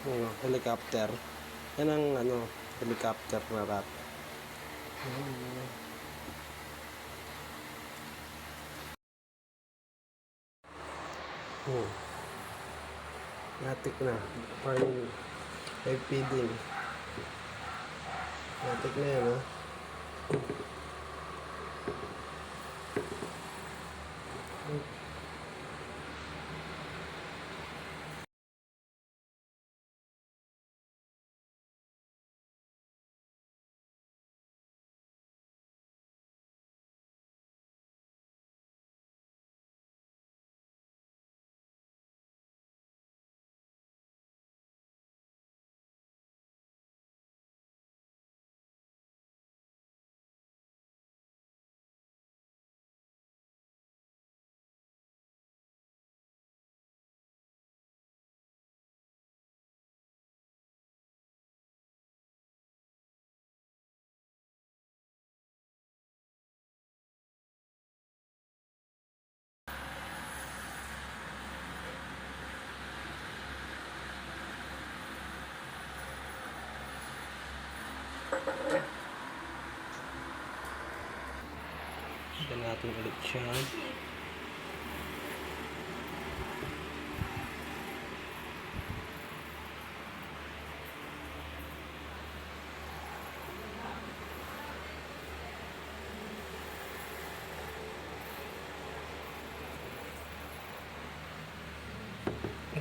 Ano, helicopter. Yan ang ano, helicopter na rat. Natik na. Fine. Live feeding. Natik na yan, ha? Tignan natin ulit siya.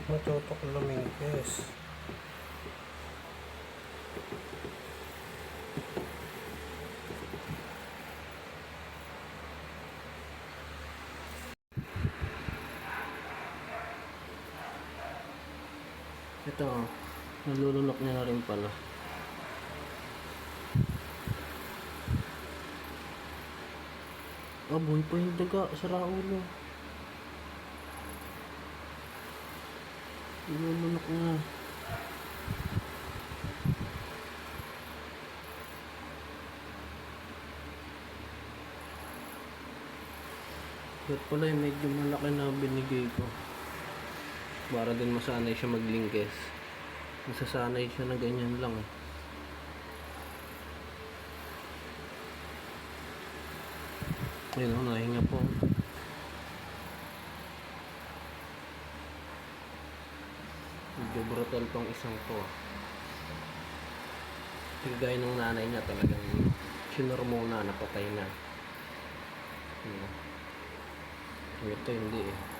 Matutok lumingkes. Ito, nalulunok niya na rin pala. Buhay pa yung daga sa raulo. Nalulunok na. Ba't pala yung medyo malaki na binigay ko. Para din masanay siya maglingkes. Masasanay siya na ganyan lang eh. Ayun o, nahinga po. Medyo brutal tong isang to. Tigay ng nanay niya talagang sinurmona, napatay na. Ito hindi eh.